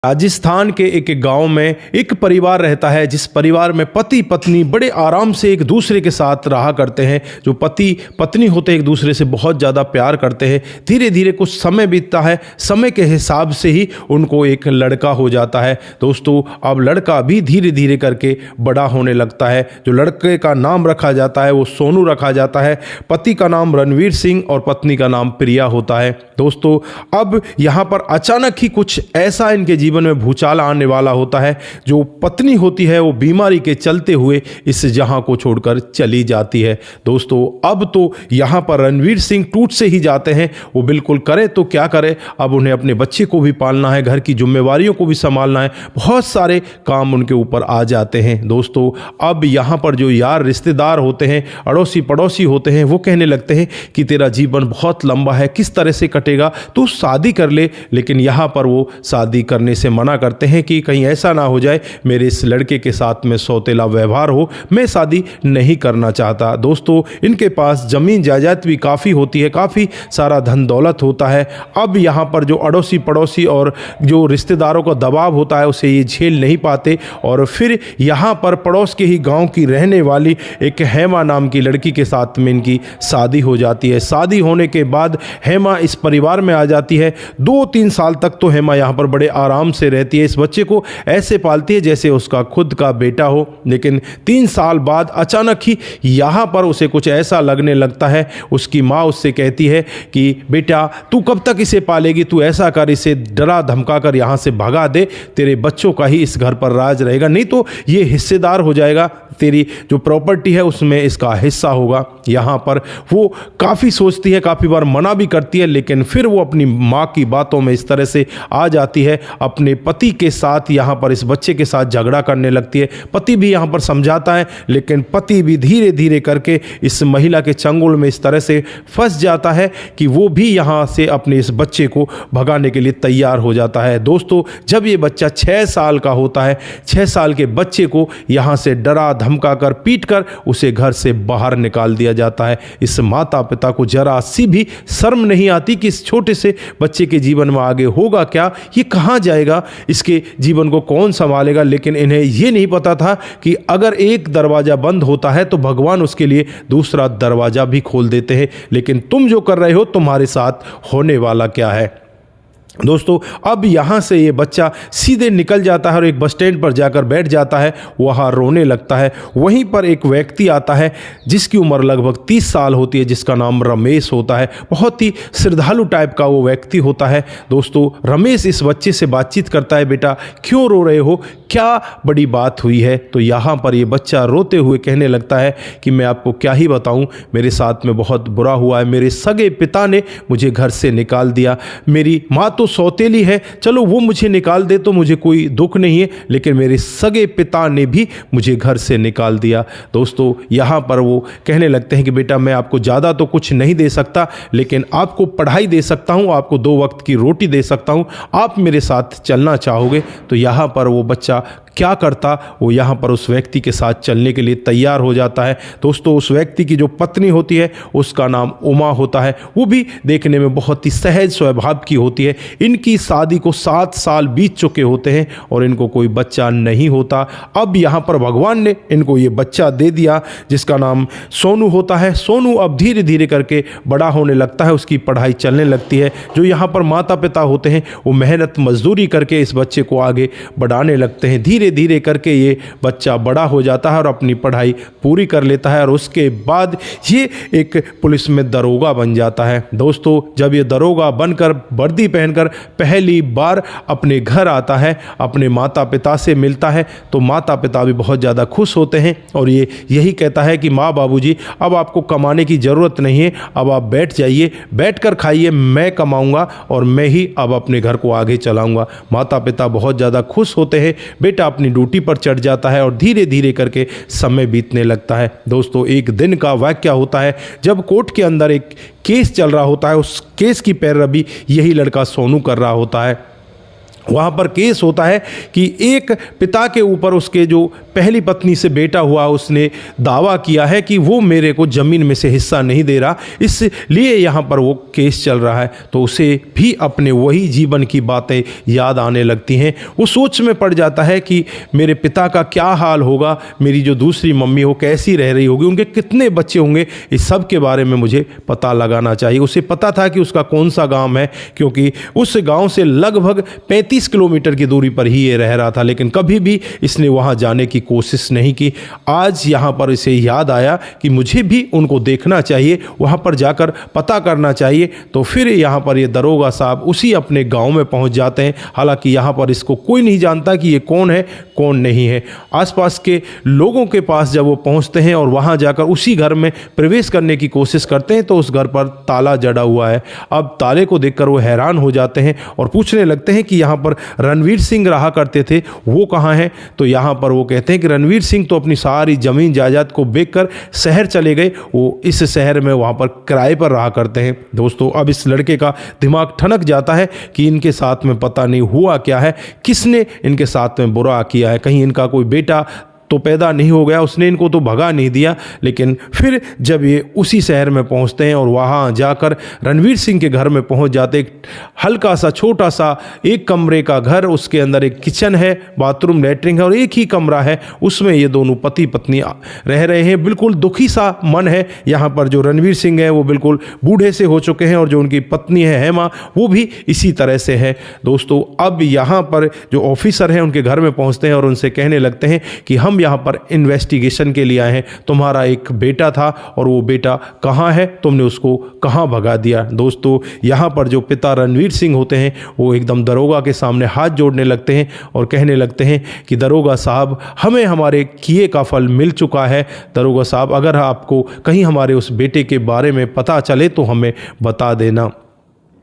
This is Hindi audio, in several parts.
राजस्थान के एक गांव में एक परिवार रहता है, जिस परिवार में पति पत्नी बड़े आराम से एक दूसरे के साथ रहा करते हैं। जो पति पत्नी होते हैं एक दूसरे से बहुत ज़्यादा प्यार करते हैं। धीरे धीरे कुछ समय बीतता है, समय के हिसाब से ही उनको एक लड़का हो जाता है। दोस्तों, अब लड़का भी धीरे धीरे करके बड़ा होने लगता है। जो लड़के का नाम रखा जाता है वो सोनू रखा जाता है। पति का नाम रणवीर सिंह और पत्नी का नाम प्रिया होता है। दोस्तों, अब यहाँ पर अचानक ही कुछ ऐसा इनके जीवन में भूचाल आने वाला होता है। जो पत्नी होती है वो बीमारी के चलते हुए इस जहां को छोड़कर चली जाती है। दोस्तों, अब तो यहां पर रणवीर सिंह टूट से ही जाते हैं। वो बिल्कुल करे तो क्या करे, अब उन्हें अपने बच्चे को भी पालना है, घर की जिम्मेवारियों को भी संभालना है, बहुत सारे काम उनके ऊपर आ जाते हैं। दोस्तों, अब यहां पर जो यार रिश्तेदार होते हैं, अड़ोसी पड़ोसी होते हैं, वो कहने लगते हैं कि तेरा जीवन बहुत लंबा है, किस तरह से कटेगा, तू शादी कर ले। लेकिन यहां पर वो शादी करने से मना करते हैं कि कहीं ऐसा ना हो जाए मेरे इस लड़के के साथ में सौतेला व्यवहार हो, मैं शादी नहीं करना चाहता। दोस्तों, इनके पास जमीन जायदाद भी काफ़ी होती है, काफ़ी सारा धन दौलत होता है। अब यहाँ पर जो अड़ोसी पड़ोसी और जो रिश्तेदारों का दबाव होता है उसे ये झेल नहीं पाते और फिर यहाँ पर पड़ोस के ही गाँव की रहने वाली एक हेमा नाम की लड़की के साथ में इनकी शादी हो जाती है। शादी होने के बाद हेमा इस परिवार में आ जाती है। 2-3 साल तक तो हेमा यहाँ पर बड़े आराम से रहती है, इस बच्चे को ऐसे पालती है जैसे उसका खुद का बेटा हो। लेकिन 3 साल बाद अचानक ही यहाँ पर उसे कुछ ऐसा लगने लगता है। उसकी माँ उससे कहती है कि बेटा, तू कब तक इसे पालेगी, तू ऐसा कर, इसे डरा धमका कर यहाँ से भगा दे, तेरे बच्चों का ही इस घर पर राज रहेगा, नहीं तो ये हिस्सेदार हो जाएगा, तेरी जो प्रॉपर्टी है उसमें इसका हिस्सा होगा। यहाँ पर वो काफ़ी सोचती है, काफ़ी बार मना भी करती है, लेकिन फिर वो अपनी माँ की बातों में इस तरह से आ जाती है। अपने पति के साथ यहाँ पर इस बच्चे के साथ झगड़ा करने लगती है। पति भी यहाँ पर समझाता है, लेकिन पति भी धीरे धीरे करके इस महिला के चंगुल में इस तरह से फंस जाता है कि वो भी यहाँ से अपने इस बच्चे को भगाने के लिए तैयार हो जाता है। दोस्तों, जब ये बच्चा 6 साल का होता है, 6 साल के बच्चे को यहाँ से डरा धमका कर पीट कर उसे घर से बाहर निकाल दिया जाता है। इस माता पिता को जरा सी भी शर्म नहीं आती कि इस छोटे से बच्चे के जीवन में आगे होगा क्या, ये कहाँ जाएगा, इसके जीवन को कौन संभालेगा। लेकिन इन्हें ये नहीं पता था कि अगर एक दरवाज़ा बंद होता है तो भगवान उसके लिए दूसरा दरवाज़ा भी खोल देते हैं। लेकिन तुम जो कर रहे हो, तुम्हारे साथ होने वाला क्या है। दोस्तों, अब यहाँ से ये बच्चा सीधे निकल जाता है और एक बस स्टैंड पर जाकर बैठ जाता है, वहाँ रोने लगता है। वहीं पर एक व्यक्ति आता है जिसकी उम्र लगभग 30 साल होती है, जिसका नाम रमेश होता है। बहुत ही श्रद्धालु टाइप का वो व्यक्ति होता है। दोस्तों, रमेश इस बच्चे से बातचीत करता है, बेटा क्यों रो रहे हो, क्या बड़ी बात हुई है। तो यहाँ पर ये बच्चा रोते हुए कहने लगता है कि मैं आपको क्या ही बताऊँ, मेरे साथ में बहुत बुरा हुआ है, मेरे सगे पिता ने मुझे घर से निकाल दिया। मेरी माँ तो सौतेली है, चलो वो मुझे निकाल दे तो मुझे कोई दुख नहीं है, लेकिन मेरे सगे पिता ने भी मुझे घर से निकाल दिया। दोस्तों, यहाँ पर वो कहने लगते हैं कि बेटा मैं आपको ज़्यादा तो कुछ नहीं दे सकता, लेकिन आपको पढ़ाई दे सकता हूँ, आपको 2 वक्त की रोटी दे सकता हूँ, आप मेरे साथ चलना चाहोगे। तो यहाँ पर वो बच्चा क्या करता, वो यहाँ पर उस व्यक्ति के साथ चलने के लिए तैयार हो जाता है। दोस्तों, उस व्यक्ति की जो पत्नी होती है उसका नाम उमा होता है। वो भी देखने में बहुत ही सहज स्वभाव की होती है। इनकी शादी को 7 साल बीत चुके होते हैं और इनको कोई बच्चा नहीं होता। अब यहाँ पर भगवान ने इनको ये बच्चा दे दिया जिसका नाम सोनू होता है। सोनू अब धीरे धीरे करके बड़ा होने लगता है, उसकी पढ़ाई चलने लगती है। जो यहाँ पर माता पिता होते हैं वो मेहनत मजदूरी करके इस बच्चे को आगे बढ़ाने लगते हैं। धीरे धीरे करके ये बच्चा बड़ा हो जाता है और अपनी पढ़ाई पूरी कर लेता है और उसके बाद ये एक पुलिस में दरोगा बन जाता है। दोस्तों, जब ये दरोगा बनकर वर्दी पहनकर पहली बार अपने घर आता है, अपने माता पिता से मिलता है, तो माता पिता भी बहुत ज़्यादा खुश होते हैं और ये यही कहता है कि माँ बाबूजी, अब आपको कमाने की ज़रूरत नहीं है, अब आप बैठ जाइए, बैठ कर खाइए, मैं कमाऊँगा और मैं ही अब अपने घर को आगे चलाऊँगा। माता पिता बहुत ज़्यादा खुश होते हैं। बेटा अपनी ड्यूटी पर चढ़ जाता है और धीरे धीरे करके समय बीतने लगता है। दोस्तों, एक दिन का वाक़या होता है जब कोर्ट के अंदर एक केस चल रहा होता है। उस केस की पैरवी यही लड़का सोनू कर रहा होता है। वहाँ पर केस होता है कि एक पिता के ऊपर उसके जो पहली पत्नी से बेटा हुआ उसने दावा किया है कि वो मेरे को ज़मीन में से हिस्सा नहीं दे रहा, इसलिए यहाँ पर वो केस चल रहा है। तो उसे भी अपने वही जीवन की बातें याद आने लगती हैं। वो सोच में पड़ जाता है कि मेरे पिता का क्या हाल होगा, मेरी जो दूसरी मम्मी हो कैसी रह रही होगी, उनके कितने बच्चे होंगे, इस सब के बारे में मुझे पता लगाना चाहिए। उसे पता था कि उसका कौन सा गाँव है, क्योंकि उस गाँव से लगभग 35 किलोमीटर की दूरी पर ही ये रह रहा था, लेकिन कभी भी इसने वहाँ जाने की कोशिश नहीं की। आज यहाँ पर इसे याद आया कि मुझे भी उनको देखना चाहिए, वहाँ पर जाकर पता करना चाहिए। तो फिर यहाँ पर ये दरोगा साहब उसी अपने गांव में पहुँच जाते हैं। हालांकि यहाँ पर इसको कोई नहीं जानता कि ये कौन है कौन नहीं है। आसपास के लोगों के पास जब वो पहुँचते हैं और वहाँ जाकर उसी घर में प्रवेश करने की कोशिश करते हैं तो उस घर पर ताला जड़ा हुआ है। अब ताले को देखकर वो हैरान हो जाते हैं और पूछने लगते हैं कि यहाँ पर रणवीर सिंह रहा करते थे, वो कहाँ हैं। तो यहाँ पर वो कहते हैं कि रणवीर सिंह तो अपनी सारी ज़मीन जायदाद को बेचकर शहर चले गए, वो इस शहर में वहाँ पर किराए पर रहा करते हैं। दोस्तों, अब इस लड़के का दिमाग ठनक जाता है कि इनके साथ में पता नहीं हुआ क्या है, किसने इनके साथ में बुरा किया है। कहीं इनका कोई बेटा तो पैदा नहीं हो गया, उसने इनको तो भगा नहीं दिया। लेकिन फिर जब ये उसी शहर में पहुंचते हैं और वहां जाकर रणवीर सिंह के घर में पहुंच जाते, एक हल्का सा छोटा सा एक कमरे का घर, उसके अंदर एक किचन है, बाथरूम, लैट्रिन है और एक ही कमरा है, उसमें ये दोनों पति पत्नी रह रहे हैं। बिल्कुल दुखी सा मन है यहाँ पर। जो रणवीर सिंह है वो बिल्कुल बूढ़े से हो चुके हैं और जो उनकी पत्नी है हेमा वो भी इसी तरह से है। दोस्तों, अब यहाँ पर जो ऑफिसर हैं उनके घर में पहुँचते हैं और उनसे कहने लगते हैं कि हम यहाँ पर इन्वेस्टिगेशन के लिए आए हैं, तुम्हारा एक बेटा था और वो बेटा कहाँ है, तुमने उसको कहाँ भगा दिया। दोस्तों, यहाँ पर जो पिता रणवीर सिंह होते हैं वो एकदम दरोगा के सामने हाथ जोड़ने लगते हैं और कहने लगते हैं कि दरोगा साहब, हमें हमारे किए का फल मिल चुका है। दरोगा साहब, अगर आपको कहीं हमारे उस बेटे के बारे में पता चले तो हमें बता देना।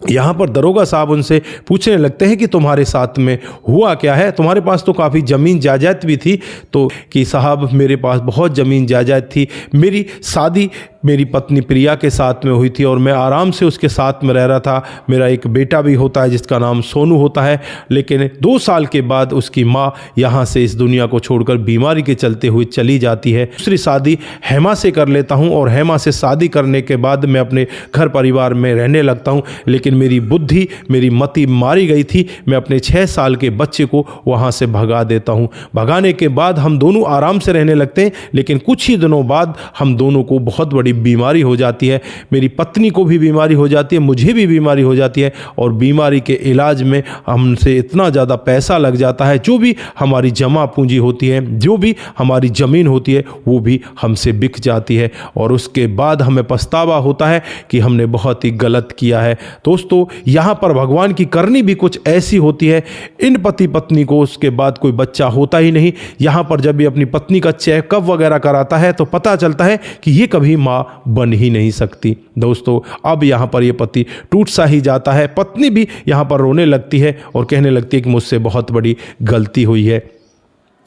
यहाँ पर दरोगा साहब उनसे पूछने लगते हैं कि तुम्हारे साथ में हुआ क्या है, तुम्हारे पास तो काफ़ी ज़मीन जायदाद भी थी। तो कि साहब, मेरे पास बहुत ज़मीन जायदाद थी, मेरी शादी मेरी पत्नी प्रिया के साथ में हुई थी और मैं आराम से उसके साथ में रह रहा था। मेरा एक बेटा भी होता है जिसका नाम सोनू होता है, लेकिन 2 साल के बाद उसकी माँ यहाँ से इस दुनिया को छोड़कर बीमारी के चलते हुए चली जाती है। दूसरी शादी हेमा से कर लेता हूँ और हेमा से शादी करने के बाद मैं अपने घर परिवार में रहने लगता हूँ, लेकिन मेरी बुद्धि, मेरी मति मारी गई थी। मैं अपने 6 साल के बच्चे को वहाँ से भगा देता हूँ। भगाने के बाद हम दोनों आराम से रहने लगते हैं, लेकिन कुछ ही दिनों बाद हम दोनों को बहुत बड़ी बीमारी हो जाती है। मेरी पत्नी को भी बीमारी हो जाती है, मुझे भी बीमारी हो जाती है और बीमारी के इलाज में हमसे इतना ज़्यादा पैसा लग जाता है, जो भी हमारी जमा पूंजी होती है, जो भी हमारी ज़मीन होती है, वो भी हमसे बिक जाती है और उसके बाद हमें पछतावा होता है कि हमने बहुत ही गलत किया है। दोस्तों, यहाँ पर भगवान की करनी भी कुछ ऐसी होती है। इन पति पत्नी को उसके बाद कोई बच्चा होता ही नहीं। यहाँ पर जब ये अपनी पत्नी का चेकअप वगैरह कराता है तो पता चलता है कि ये कभी माँ बन ही नहीं सकती। दोस्तों, अब यहाँ पर ये पति टूट सा ही जाता है। पत्नी भी यहाँ पर रोने लगती है और कहने लगती है कि मुझसे बहुत बड़ी गलती हुई है।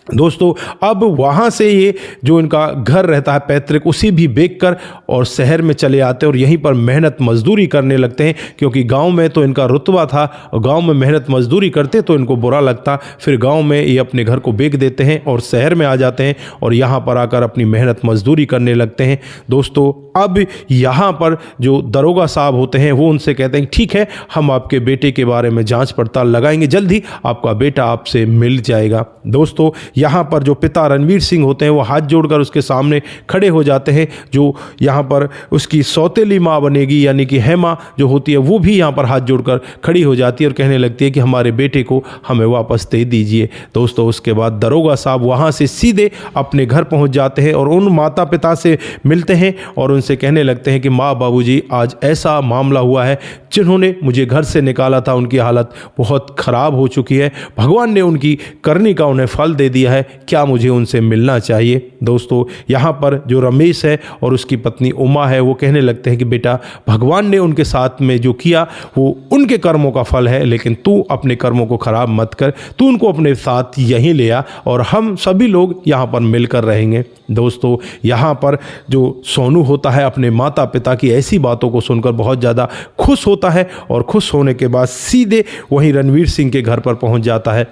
दोस्तों, अब वहाँ से ये जो इनका घर रहता है पैतृक, उसी भी बेचकर और शहर में चले आते हैं और यहीं पर मेहनत मजदूरी करने लगते हैं, क्योंकि गांव में तो इनका रुतबा था और गांव में मेहनत मजदूरी करते तो इनको बुरा लगता। फिर गांव में ये अपने घर को बेच देते हैं और शहर में आ जाते हैं और यहाँ पर आकर अपनी मेहनत मजदूरी करने लगते हैं। दोस्तों, अब यहाँ पर जो दरोगा साहब होते हैं वो उनसे कहते हैं ठीक है, हम आपके बेटे के बारे में जाँच पड़ताल लगाएंगे, जल्द ही आपका बेटा आपसे मिल जाएगा। दोस्तों, यहाँ पर जो पिता रणवीर सिंह होते हैं वो हाथ जोड़कर उसके सामने खड़े हो जाते हैं। जो यहाँ पर उसकी सौतेली माँ बनेगी यानी कि हेमा जो होती है वो भी यहाँ पर हाथ जोड़कर खड़ी हो जाती है और कहने लगती है कि हमारे बेटे को हमें वापस दे दीजिए। दोस्तों, उसके बाद दरोगा साहब वहाँ से सीधे अपने घर पहुँच जाते हैं और उन माता पिता से मिलते हैं और उनसे कहने लगते हैं कि माँ बाबूजी, आज ऐसा मामला हुआ है, जिन्होंने मुझे घर से निकाला था उनकी हालत बहुत ख़राब हो चुकी है। भगवान ने उनकी करनी का उन्हें फल दे दिया दिया है, क्या मुझे उनसे मिलना चाहिए। दोस्तों यहाँ पर जो रमेश है और उसकी पत्नी उमा है वो कहने लगते हैं कि बेटा भगवान ने उनके साथ में जो किया वो उनके कर्मों का फल है, लेकिन तू अपने कर्मों को खराब मत कर, तू उनको अपने साथ यहीं ले आ और हम सभी लोग यहाँ पर मिलकर रहेंगे। दोस्तों यहाँ पर जो सोनू होता है अपने माता पिता की ऐसी बातों को सुनकर बहुत ज़्यादा खुश होता है और खुश होने के बाद सीधे वहीं रणवीर सिंह के घर पर पहुँच जाता है।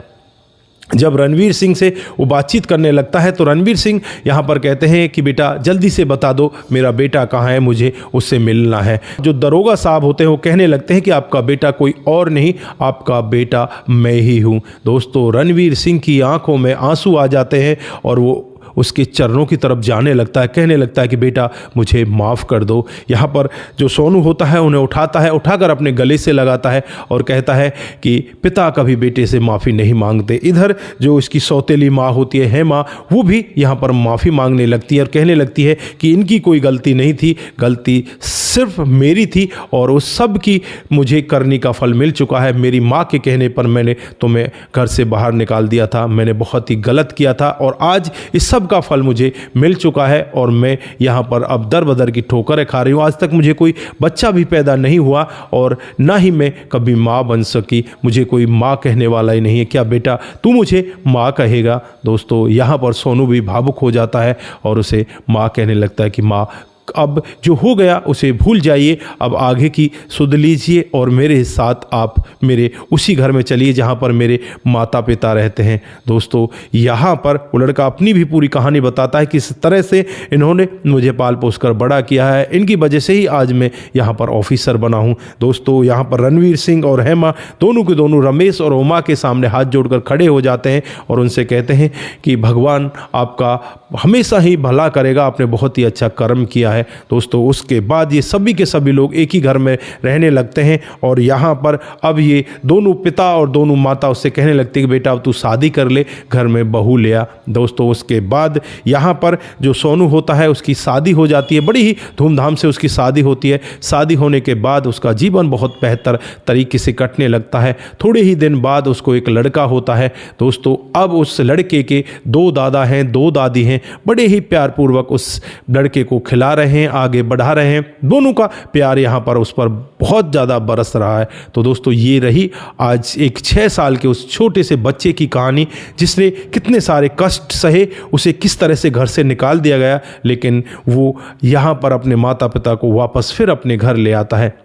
जब रणवीर सिंह से वो बातचीत करने लगता है तो रणवीर सिंह यहाँ पर कहते हैं कि बेटा जल्दी से बता दो मेरा बेटा कहाँ है, मुझे उससे मिलना है। जो दरोगा साहब होते हैं वो कहने लगते हैं कि आपका बेटा कोई और नहीं, आपका बेटा मैं ही हूँ। दोस्तों रणवीर सिंह की आंखों में आंसू आ जाते हैं और वो उसके चरणों की तरफ जाने लगता है, कहने लगता है कि बेटा मुझे माफ़ कर दो। यहाँ पर जो सोनू होता है उन्हें उठाता है, उठाकर अपने गले से लगाता है और कहता है कि पिता कभी बेटे से माफ़ी नहीं मांगते। इधर जो इसकी सौतेली माँ होती है हेमा, वो भी यहाँ पर माफ़ी मांगने लगती है और कहने लगती है कि इनकी कोई गलती नहीं थी, गलती सिर्फ मेरी थी और उस सब की मुझे करने का फल मिल चुका है। मेरी माँ के कहने पर मैंने तुम्हें घर से बाहर निकाल दिया था, मैंने बहुत ही गलत किया था और आज इस सब का फल मुझे मिल चुका है और मैं यहाँ पर अब दर बदर की ठोकरें खा रही हूँ। आज तक मुझे कोई बच्चा भी पैदा नहीं हुआ और ना ही मैं कभी माँ बन सकी, मुझे कोई माँ कहने वाला ही नहीं है, क्या बेटा तू मुझे माँ कहेगा। दोस्तों यहाँ पर सोनू भी भावुक हो जाता है और उसे माँ कहने लगता है कि माँ अब जो हो गया उसे भूल जाइए, अब आगे की सुध लीजिए और मेरे साथ आप मेरे उसी घर में चलिए जहाँ पर मेरे माता पिता रहते हैं। दोस्तों यहाँ पर वो लड़का अपनी भी पूरी कहानी बताता है कि किस तरह से इन्होंने मुझे पाल पोस कर बड़ा किया है, इनकी वजह से ही आज मैं यहाँ पर ऑफिसर बना हूँ। दोस्तों यहाँ पर रणवीर सिंह और हेमा दोनों के दोनों रमेश और उमा के सामने हाथ जोड़कर खड़े हो जाते हैं और उनसे कहते हैं कि भगवान आपका हमेशा ही भला करेगा, आपने बहुत ही अच्छा कर्म किया है। दोस्तों उसके बाद ये सभी के सभी लोग एक ही घर में रहने लगते हैं और यहाँ पर अब ये दोनों पिता और दोनों माता उससे कहने लगते हैं कि बेटा अब तू शादी कर ले, घर में बहू ले आ। दोस्तों उसके बाद यहाँ पर जो सोनू होता है उसकी शादी हो जाती है, बड़ी ही धूमधाम से उसकी शादी होती है। शादी होने के बाद उसका जीवन बहुत बेहतर तरीके से कटने लगता है। थोड़े ही दिन बाद उसको एक लड़का होता है। दोस्तों अब उस लड़के के 2 दादा हैं, 2 दादी हैं, बड़े ही प्यारपूर्वक उस लड़के को खिला रहे हैं, आगे बढ़ा रहे हैं। दोनों का प्यार यहाँ पर उस पर बहुत ज़्यादा बरस रहा है। तो दोस्तों ये रही आज एक 6 साल के उस छोटे से बच्चे की कहानी, जिसने कितने सारे कष्ट सहे, उसे किस तरह से घर से निकाल दिया गया, लेकिन वो यहाँ पर अपने माता पिता को वापस फिर अपने घर ले आता है।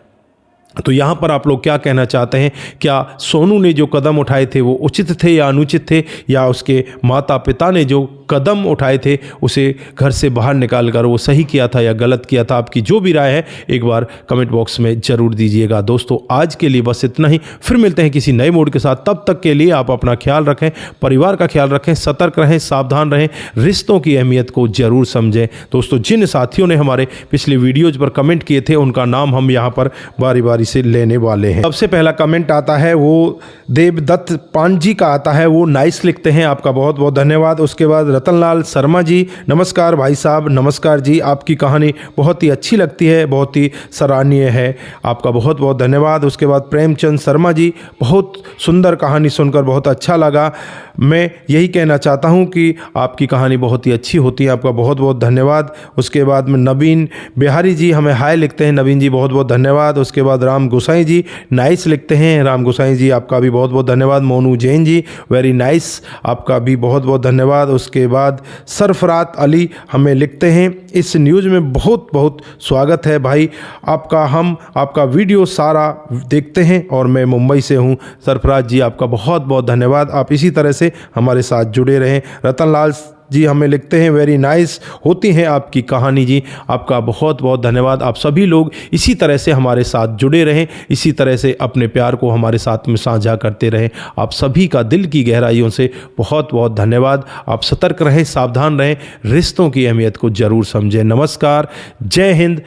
तो यहाँ पर आप लोग क्या कहना चाहते हैं, क्या सोनू ने जो कदम उठाए थे वो उचित थे या अनुचित थे, या उसके माता पिता ने जो कदम उठाए थे उसे घर से बाहर निकाल कर वो सही किया था या गलत किया था? आपकी जो भी राय है एक बार कमेंट बॉक्स में ज़रूर दीजिएगा। दोस्तों आज के लिए बस इतना ही, फिर मिलते हैं किसी नए मोड के साथ। तब तक के लिए आप अपना ख्याल रखें, परिवार का ख्याल रखें, सतर्क रहें, सावधान रहें, रिश्तों की अहमियत को ज़रूर समझें। दोस्तों जिन साथियों ने हमारे पिछले वीडियोज़ पर कमेंट किए थे उनका नाम हम यहाँ पर बारी बारी से लेने वाले हैं। सबसे पहला कमेंट आता है वो देवदत्त पांजी का आता है, वो नाइस लिखते हैं, आपका बहुत बहुत धन्यवाद। उसके बाद रतनलाल शर्मा जी, नमस्कार भाई साहब। नमस्कार जी, आपकी कहानी बहुत ही अच्छी लगती है, बहुत ही सराहनीय है, आपका बहुत बहुत धन्यवाद। उसके बाद प्रेमचंद शर्मा जी, बहुत सुंदर कहानी सुनकर बहुत अच्छा लगा, मैं यही कहना चाहता हूं कि आपकी कहानी बहुत ही अच्छी होती है, आपका बहुत बहुत धन्यवाद। उसके बाद में नवीन बिहारी जी हमें हाय लिखते हैं, नवीन जी बहुत बहुत धन्यवाद। उसके बाद राम गोसाई जी नाइस लिखते हैं, राम गोसाई जी आपका भी बहुत बहुत धन्यवाद। मोनू जैन जी वेरी नाइस, आपका भी बहुत बहुत धन्यवाद। उसके बाद सरफरात अली हमें लिखते हैं, इस न्यूज़ में बहुत बहुत स्वागत है भाई आपका, हम आपका वीडियो सारा देखते हैं और मैं मुंबई से हूं। सरफराज जी आपका बहुत बहुत धन्यवाद, आप इसी तरह से हमारे साथ जुड़े रहें। रतनलाल जी हमें लिखते हैं वेरी नाइस होती है आपकी कहानी जी, आपका बहुत बहुत धन्यवाद। आप सभी लोग इसी तरह से हमारे साथ जुड़े रहें, इसी तरह से अपने प्यार को हमारे साथ में साझा करते रहें। आप सभी का दिल की गहराइयों से बहुत बहुत धन्यवाद। आप सतर्क रहें, सावधान रहें, रिश्तों की अहमियत को ज़रूर समझें। नमस्कार, जय हिंद,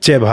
जय भारत।